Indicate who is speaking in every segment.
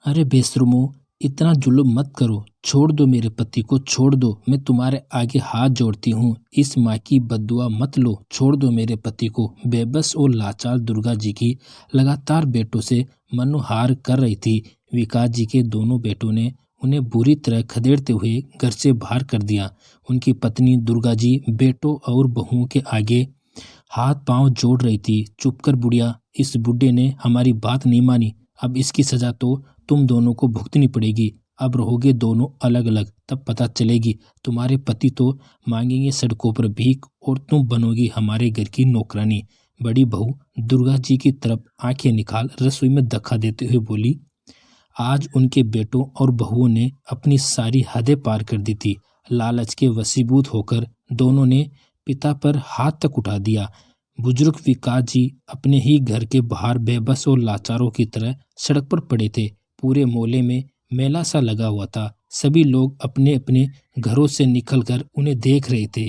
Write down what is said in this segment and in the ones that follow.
Speaker 1: अरे बेशर्मो, इतना जुल्म मत करो। छोड़ दो मेरे पति को, छोड़ दो। मैं तुम्हारे आगे हाथ जोड़ती हूँ। इस माँ की बद्दुआ मत लो। छोड़ दो मेरे पति को। बेबस और लाचार दुर्गा जी की लगातार बेटों से मनोहार कर रही थी। विकास जी के दोनों बेटों ने उन्हें बुरी तरह खदेड़ते हुए घर से बाहर कर दिया। उनकी पत्नी दुर्गा जी बेटों और बहुओं के आगे हाथ पांव जोड़ रही थी। चुप कर बुढ़िया, इस बुढ़े ने हमारी बात नहीं मानी। अब इसकी सजा तो तुम दोनों को भुगतनी पड़ेगी। अब रहोगे दोनों अलग अलग, तब पता चलेगी। तुम्हारे पति तो मांगेंगे सड़कों पर भीख और तुम बनोगी हमारे घर की नौकरानी। बड़ी बहू दुर्गा जी की तरफ आंखें निकाल रसोई में धक्का देते हुए बोली। आज उनके बेटों और बहुओं ने अपनी सारी हदें पार कर दी थी। लालच के वशीभूत होकर दोनों ने पिता पर हाथ तक उठा दिया। बुजुर्ग विकास जी अपने ही घर के बाहर बेबस और लाचारों की तरह सड़क पर पड़े थे। पूरे मोहल्ले में मेला सा लगा हुआ था। सभी लोग अपने अपने घरों से निकलकर उन्हें देख रहे थे।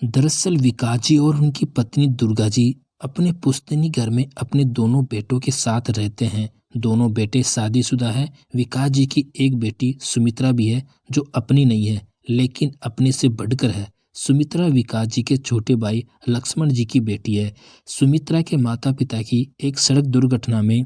Speaker 1: दरअसल विकास जी और उनकी पत्नी दुर्गा जी अपने पुश्तैनी घर में अपने दोनों बेटों के साथ रहते हैं। दोनों बेटे शादीशुदा हैं। विकास जी की एक बेटी सुमित्रा भी है, जो अपनी नहीं है लेकिन अपने से बढ़कर है। सुमित्रा विकास जी के छोटे भाई लक्ष्मण जी की बेटी है। सुमित्रा के माता पिता की एक सड़क दुर्घटना में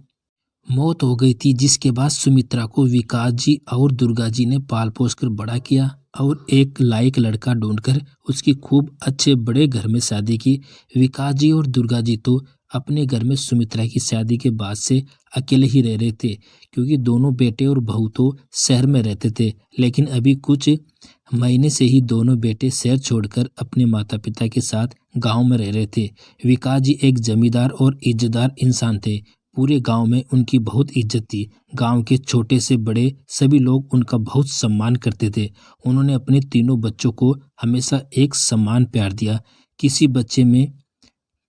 Speaker 1: मौत हो गई थी, जिसके बाद सुमित्रा को विकास जी और दुर्गा जी ने पाल पोस कर बड़ा किया और एक लायक लड़का ढूंढकर उसकी खूब अच्छे बड़े घर में शादी की। विकास जी और दुर्गा जी तो अपने घर में सुमित्रा की शादी के बाद से अकेले ही रह रहे थे, क्योंकि दोनों बेटे और बहू तो शहर में रहते थे। लेकिन अभी कुछ महीने से ही दोनों बेटे शहर छोड़कर अपने माता पिता के साथ गांव में रह रहे थे। विकास जी एक जमींदार और इज्जतदार इंसान थे। पूरे गांव में उनकी बहुत इज्जत थी। गांव के छोटे से बड़े सभी लोग उनका बहुत सम्मान करते थे। उन्होंने अपने तीनों बच्चों को हमेशा एक समान प्यार दिया। किसी बच्चे में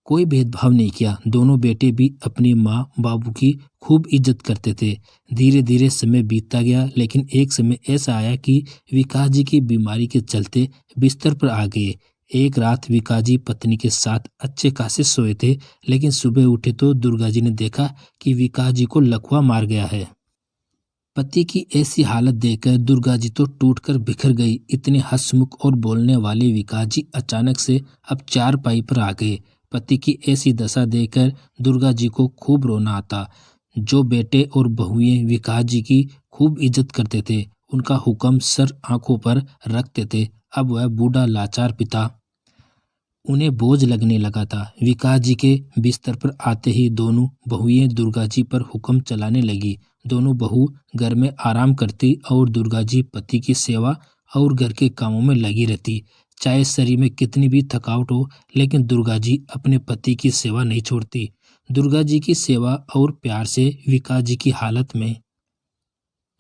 Speaker 1: कोई भेदभाव नहीं किया। दोनों बेटे भी अपनी माँ बाबू की खूब इज्जत करते थे। धीरे धीरे समय बीतता गया, लेकिन एक समय ऐसा आया कि विकास जी की बीमारी के चलते बिस्तर पर आ गए। एक रात विकास जी पत्नी के साथ अच्छे खासे सोए थे, लेकिन सुबह उठे तो दुर्गा जी ने देखा कि विकास जी को लकवा मार गया है। पति की ऐसी हालत देखकर दुर्गा जी तो टूटकर बिखर गई। इतने हंसमुख और बोलने वाले विकास जी अचानक से अब चारपाई पर आ गए। पति की ऐसी दशा देखकर दुर्गा जी को खूब रोना आता। जो बेटे और बहुएं विकास जी की खूब इज्जत करते थे, उनका हुक्म सर आंखों पर रखते थे, अब वह बूढ़ा लाचार पिता उन्हें बोझ लगने लगा था। विकास जी के बिस्तर पर आते ही दोनों बहुएं दुर्गा जी पर हुक्म चलाने लगी। दोनों बहू घर में आराम करती और दुर्गा जी पति की सेवा और घर के कामों में लगी रहती। चाहे शरीर में कितनी भी थकावट हो, लेकिन दुर्गा जी अपने पति की सेवा नहीं छोड़ती। दुर्गा जी की सेवा और प्यार से विकास जी की हालत में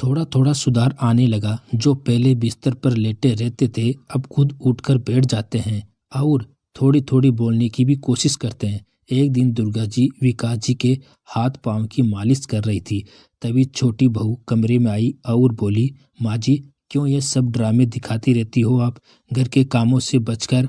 Speaker 1: थोड़ा थोड़ा सुधार आने लगा। जो पहले बिस्तर पर लेटे रहते थे, अब खुद उठकर बैठ जाते हैं और थोड़ी थोड़ी बोलने की भी कोशिश करते हैं। एक दिन दुर्गा जी विकास जी के हाथ पांव की मालिश कर रही थी। तभी छोटी बहू कमरे में आई और बोली, माँ जी, क्यों ये सब ड्रामे दिखाती रहती हो आप? घर के कामों से बचकर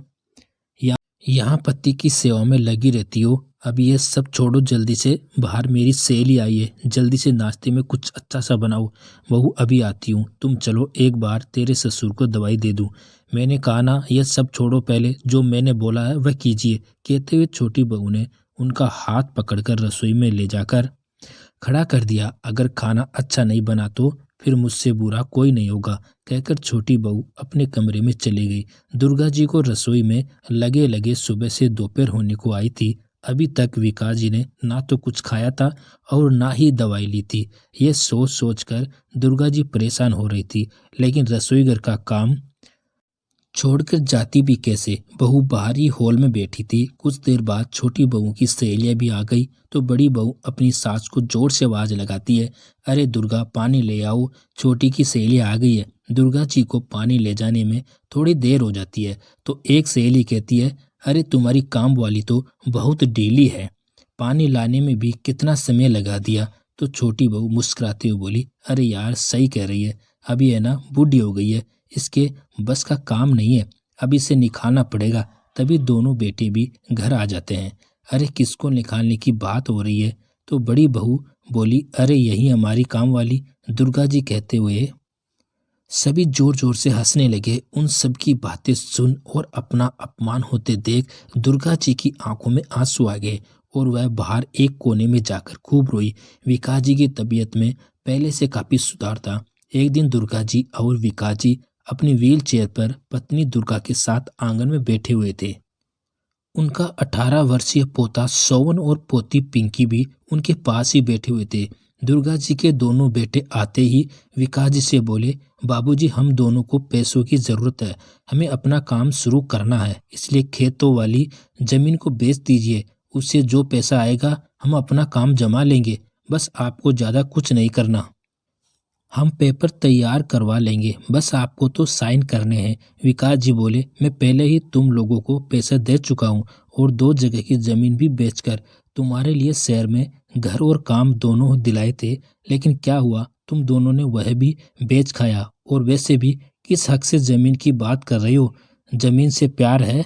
Speaker 1: यहाँ पति की सेवा में लगी रहती हो। अब ये सब छोड़ो, जल्दी से बाहर मेरी सहेली आई है, जल्दी से नाश्ते में कुछ अच्छा सा बनाओ। बहू, अभी आती हूँ, तुम चलो एक बार तेरे ससुर को दवाई दे दूँ। मैंने कहा ना, यह सब छोड़ो, पहले जो मैंने बोला है वह कीजिए। कहते हुए छोटी बहू ने उनका हाथ पकड़कर रसोई में ले जाकर खड़ा कर दिया। अगर खाना अच्छा नहीं बना तो फिर मुझसे बुरा कोई नहीं होगा, कहकर छोटी बहू अपने कमरे में चली गई। दुर्गा जी को रसोई में लगे लगे सुबह से दोपहर होने को आई थी। अभी तक विकास जी ने ना तो कुछ खाया था और ना ही दवाई ली थी। ये सोच सोच कर दुर्गा जी परेशान हो रही थी, लेकिन रसोई घर का काम छोड़कर जाती भी कैसे? बहू बाहरी हॉल में बैठी थी। कुछ देर बाद छोटी बहू की सहेलियां भी आ गई तो बड़ी बहू अपनी सास को जोर से आवाज लगाती है, अरे दुर्गा, पानी ले आओ, छोटी की सहेली आ गई है। दुर्गा जी को पानी ले जाने में थोड़ी देर हो जाती है तो एक सहेली कहती है, अरे तुम्हारी काम वाली तो बहुत ढीली है, पानी लाने में भी कितना समय लगा दिया। तो छोटी बहू मुस्कुराते हुए बोली, अरे यार, सही कह रही है, अभी है ना, बूढ़ी हो गई है, इसके बस का काम नहीं है, अब इसे निकालना पड़ेगा। तभी दोनों बेटे भी घर आ जाते हैं। अरे किसको निकालने की बात हो रही है? तो बड़ी बहू बोली, अरे यही हमारी काम वाली। दुर्गा जी कहते हुए सभी जोर जोर से हंसने लगे। उन सब की बातें सुन और अपना अपमान होते देख दुर्गा जी की आंखों में आंसू आ गए और वह बाहर एक कोने में जाकर खूब रोई। विकास जी की तबीयत में पहले से काफी सुधार था। एक दिन दुर्गा जी और विकास जी अपनी व्हील चेयर पर पत्नी दुर्गा के साथ आंगन में बैठे हुए थे। उनका 18 वर्षीय पोता सोवन और पोती पिंकी भी उनके पास ही बैठे हुए थे। दुर्गा जी के दोनों बेटे आते ही विकास जी से बोले, बाबूजी हम दोनों को पैसों की जरूरत है, हमें अपना काम शुरू करना है, इसलिए खेतों वाली जमीन को बेच दीजिए। उससे जो पैसा आएगा हम अपना काम जमा लेंगे, बस आपको ज्यादा कुछ नहीं करना। हम पेपर तैयार करवा लेंगे, बस आपको तो साइन करने हैं। विकास जी बोले, मैं पहले ही तुम लोगों को पैसा दे चुका हूँ और 2 जगह की जमीन भी बेचकर तुम्हारे लिए शहर में घर और काम दोनों दिलाए थे, लेकिन क्या हुआ, तुम दोनों ने वह भी बेच खाया। और वैसे भी किस हक से जमीन की बात कर रही हो? जमीन से प्यार है,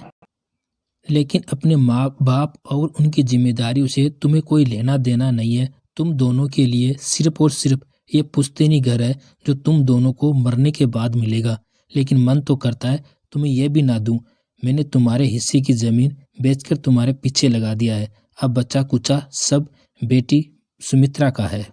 Speaker 1: लेकिन अपने माँ बाप और उनकी जिम्मेदारियों से तुम्हें कोई लेना देना नहीं है। तुम दोनों के लिए सिर्फ और सिर्फ ये पुश्तैनी घर है जो तुम दोनों को मरने के बाद मिलेगा। लेकिन मन तो करता है तुम्हें यह भी ना दूं। मैंने तुम्हारे हिस्से की जमीन बेचकर तुम्हारे पीछे लगा दिया है। अब बच्चा कुचा सब बेटी सुमित्रा का है।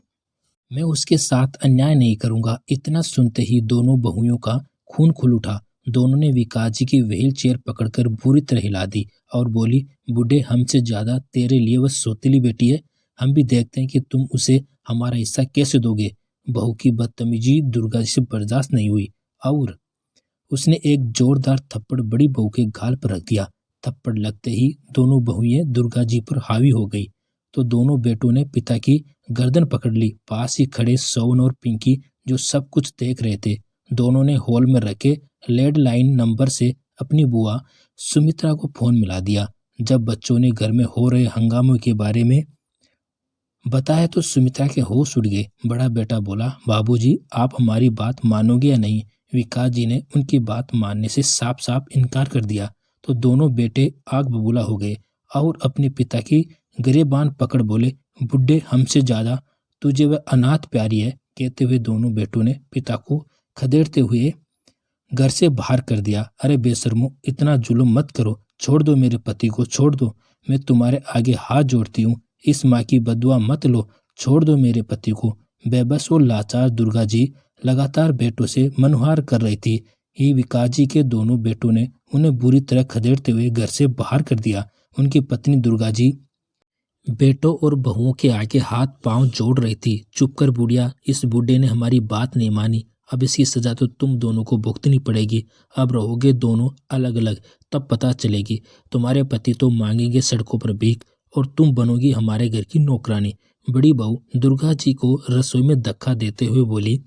Speaker 1: मैं उसके साथ अन्याय नहीं करूंगा। इतना सुनते ही दोनों बहुओं का खून खुल उठा। दोनों ने विकास जी की व्हील चेयर पकड़कर बुरी तरह हिला दी और बोली, बूढ़े हमसे ज्यादा तेरे लिए वह सौतेली बेटी है। हम भी देखते हैं कि तुम उसे हमारा हिस्सा कैसे दोगे। बहू की बदतमीजी दुर्गा जी से बर्दाश्त नहीं हुई और उसने एक जोरदार थप्पड़ बड़ी बहू के गाल पर रख दिया। थप्पड़ लगते ही दोनों बहुएं दुर्गा जी पर हावी हो गई तो दोनों बेटों ने पिता की गर्दन पकड़ ली। पास ही खड़े सोवन और पिंकी जो सब कुछ देख रहे थे, दोनों ने हॉल में रखे लैंडलाइन नंबर से अपनी बुआ सुमित्रा को फोन मिला दिया। जब बच्चों ने घर में हो रहे हंगामों के बारे में बताया तो सुमित्रा के होश उड़ गए। बड़ा बेटा बोला, बाबूजी आप हमारी बात मानोगे या नहीं? विकास जी ने उनकी बात मानने से साफ साफ इनकार कर दिया तो दोनों बेटे आग बबूला हो गए और अपने पिता की गिरेबान पकड़ बोले, बुढ़े हमसे ज्यादा तुझे वह अनाथ प्यारी है। कहते हुए दोनों बेटों ने पिता को खदेड़ते हुए घर से बाहर कर दिया। अरे बेशर्मो, इतना जुल्म मत करो, छोड़ दो मेरे पति को, छोड़ दो, मैं तुम्हारे आगे हाथ जोड़ती हूँ। इस माँ की बदुआ मत लो, छोड़ दो मेरे पति को। बेबस और लाचार दुर्गा जी लगातार बेटों से मनुहार कर रही थी। ही विकास जी के दोनों बेटों ने उन्हें बुरी तरह खदेड़ते हुए घर से बाहर कर दिया। उनकी पत्नी दुर्गा जी बेटों और बहुओं के आगे हाथ पांव जोड़ रही थी। चुप कर बुढ़िया, इस बूढ़े ने हमारी बात नहीं मानी, अब इसकी सजा तो तुम दोनों को भुगतनी पड़ेगी। अब रहोगे दोनों अलग अलग, तब पता चलेगी। तुम्हारे पति तो मांगेंगे सड़कों पर भीख और तुम बनोगी हमारे घर की नौकरानी। बड़ी बहू दुर्गा जी को रसोई में धक्का देते हुए बोली।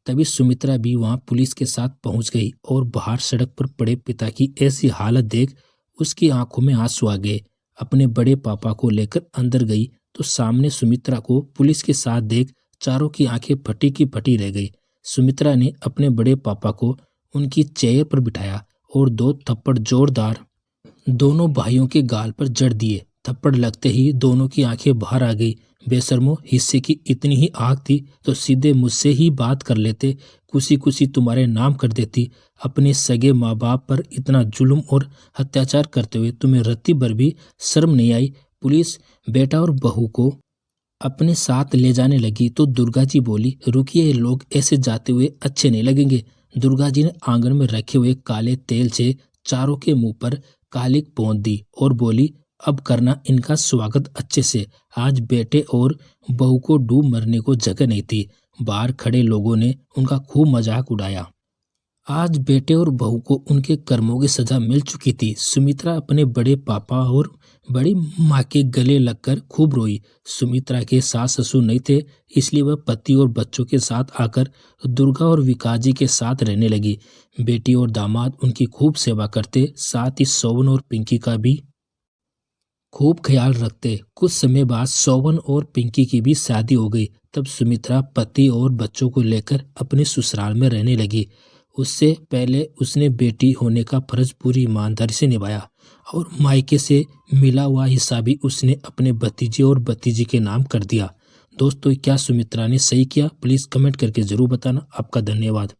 Speaker 1: तभी सुमित्रा भी वहां पुलिस के साथ पहुंच गई और बाहर सड़क पर पड़े पिता की ऐसी हालत देख उसकी आंखों में आंसू आ गए। अपने बड़े पापा को लेकर अंदर गई तो सामने सुमित्रा को पुलिस के साथ देख चारों की आंखें फटी की फटी रह गई। सुमित्रा ने अपने बड़े पापा को उनकी चेयर पर बिठाया और 2 थप्पड़ जोरदार दोनों भाइयों के गाल पर जड़ दिए। थप्पड़ लगते ही दोनों की आंखें बाहर आ गई। बेशर्मो, हिस्से की इतनी ही आग थी तो सीधे मुझसे ही बात कर लेते, कुसी कुसी तुम्हारे नाम कर देती। अपने सगे माँ बाप पर इतना जुल्म और अत्याचार करते हुए तुम्हें रत्ती भर भी शर्म नहीं आई। पुलिस बेटा और बहू को अपने साथ ले जाने लगी तो दुर्गा जी बोली, रुकिए, ये लोग ऐसे जाते हुए अच्छे नहीं लगेंगे। दुर्गा जी ने आंगन में रखे हुए काले तेल से चारों के मुंह पर कालिक पोंछ दी और बोली, अब करना इनका स्वागत अच्छे से। आज बेटे और बहू को डूब मरने को जगह नहीं थी। बाहर खड़े लोगों ने उनका खूब मजाक उड़ाया। आज बेटे और बहू को उनके कर्मों की सजा मिल चुकी थी। सुमित्रा अपने बड़े पापा और बड़ी माँ के गले लगकर खूब रोई। सुमित्रा के सास ससुर नहीं थे, इसलिए वह पति और बच्चों के साथ आकर दुर्गा और विकास जी के साथ रहने लगी। बेटी और दामाद उनकी खूब सेवा करते, साथ ही सोवन और पिंकी का भी खूब ख्याल रखते। कुछ समय बाद सोवन और पिंकी की भी शादी हो गई। तब सुमित्रा पति और बच्चों को लेकर अपने ससुराल में रहने लगी। उससे पहले उसने बेटी होने का फर्ज पूरी ईमानदारी से निभाया और मायके से मिला हुआ हिस्सा भी उसने अपने भतीजे और भतीजी के नाम कर दिया। दोस्तों क्या सुमित्रा ने सही किया? प्लीज़ कमेंट करके ज़रूर बताना। आपका धन्यवाद।